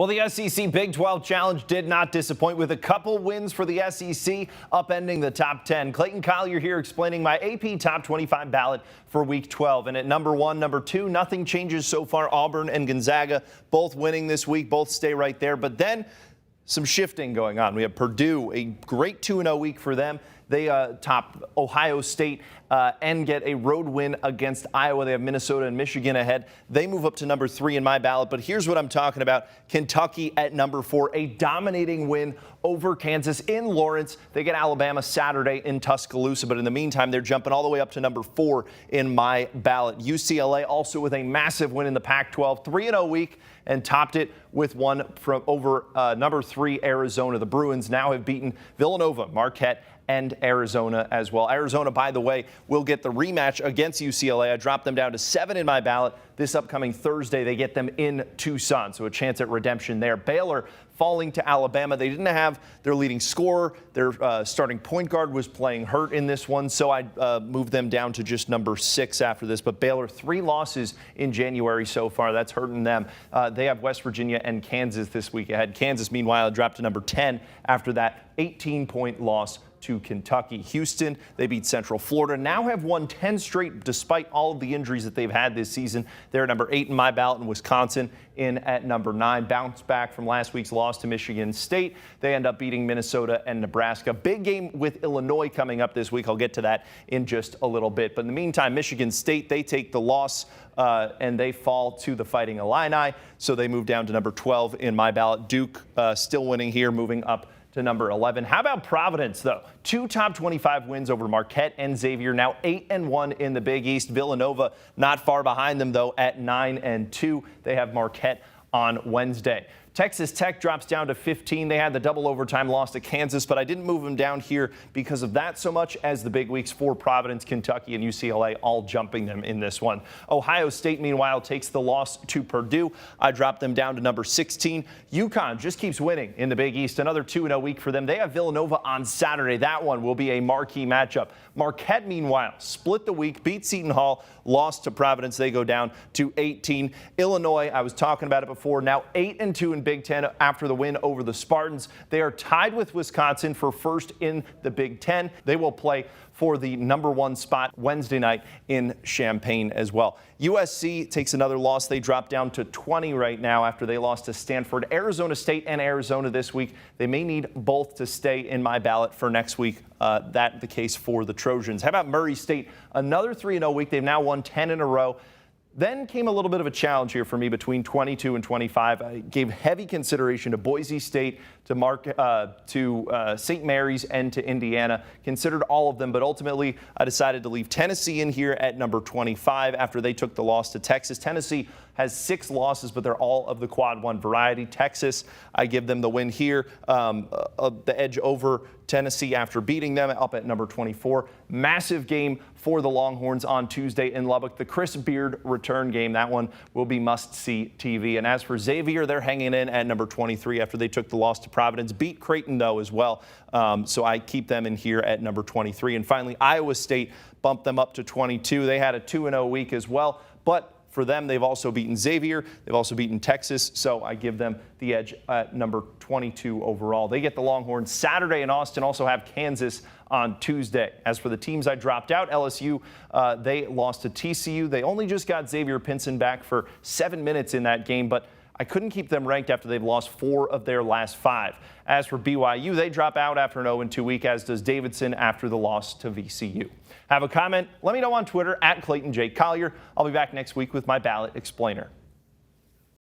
Well, the SEC Big 12 Challenge did not disappoint with a couple wins for the SEC, upending the top 10. Clayton Collier here explaining my AP Top 25 ballot for Week 12. And at number 1, number 2, nothing changes so far. Auburn and Gonzaga both winning this week, both stay right there. But then some shifting going on. We have Purdue, a great 2-0 week for them. They top Ohio State and get a road win against Iowa. They have Minnesota and Michigan ahead. They move up to number 3 in my ballot. But here's what I'm talking about. Kentucky at number 4, a dominating win over Kansas in Lawrence. They get Alabama Saturday in Tuscaloosa. But in the meantime, they're jumping all the way up to number 4 in my ballot. UCLA also with a massive win in the Pac-12, 3-0 week, and topped it with one from over number 3 Arizona. The Bruins now have beaten Villanova, Marquette, and Arizona as well. Arizona, by the way, will get the rematch against UCLA. I dropped them down to 7 in my ballot. This upcoming Thursday, they get them in Tucson, so a chance at redemption there. Baylor falling to Alabama. They didn't have their leading scorer. Their starting point guard was playing hurt in this one, so I moved them down to just number 6 after this. But Baylor, 3 losses in January so far. That's hurting them. They have West Virginia and Kansas this week ahead. Kansas, meanwhile, dropped to number 10 after that 18-point loss to Kentucky. Houston, they beat Central Florida, now have won 10 straight despite all of the injuries that they've had this season. They're at number 8 in my ballot, and Wisconsin in at number 9. Bounce back from last week's loss to Michigan State. They end up beating Minnesota and Nebraska. Big game with Illinois coming up this week. I'll get to that in just a little bit. But in the meantime, Michigan State, they take the loss and they fall to the Fighting Illini. So they move down to number 12 in my ballot. Duke still winning here, moving up to number 11. How about Providence, though? 2 top 25 wins over Marquette and Xavier, now 8-1 in the Big East. Villanova not far behind them, though, at 9-2. They have Marquette on Wednesday. Texas Tech drops down to 15. They had the double overtime loss to Kansas, but I didn't move them down here because of that so much as the big weeks for Providence, Kentucky, and UCLA all jumping them in this one. Ohio State, meanwhile, takes the loss to Purdue. I dropped them down to number 16. UConn just keeps winning in the Big East. Another 2-0 week for them. They have Villanova on Saturday. That one will be a marquee matchup. Marquette, meanwhile, split the week, beat Seton Hall, lost to Providence. They go down to 18. Illinois, I was talking about it before, now 8-2 in Big Ten after the win over the Spartans. They are tied with Wisconsin for first in the Big Ten. They will play for the number 1 spot Wednesday night in Champaign as well. USC takes another loss. They drop down to 20 right now after they lost to Stanford. Arizona State and Arizona this week. They may need both to stay in my ballot for next week. That's the case for the Trojans. How about Murray State? Another 3-0 week. They've now won 10 in a row. Then came a little bit of a challenge here for me between 22 and 25. I gave heavy consideration to Boise State, to St. Mary's, and to Indiana. Considered all of them, but ultimately I decided to leave Tennessee in here at number 25 after they took the loss to Texas. Tennessee has 6 losses, but they're all of the quad 1 variety. Texas, I give them the win here, the edge over Tennessee after beating them, up at number 24. Massive game for the Longhorns on Tuesday in Lubbock. The Chris Beard return game, that one will be must-see TV. And as for Xavier, they're hanging in at number 23 after they took the loss to Providence. Beat Creighton, though, as well. So I keep them in here at number 23. And finally, Iowa State bumped them up to 22. They had a 2-0 week as well, but for them, they've also beaten Xavier. They've also beaten Texas, so I give them the edge at number 22 overall. They get the Longhorns Saturday in Austin, also have Kansas on Tuesday. As for the teams I dropped out, LSU, they lost to TCU. They only just got Xavier Pinson back for 7 minutes in that game, but I couldn't keep them ranked after they've lost 4 of their last 5. As for BYU, they drop out after an 0-2 week, as does Davidson after the loss to VCU. Have a comment? Let me know on Twitter at Clayton J. Collier. I'll be back next week with my ballot explainer.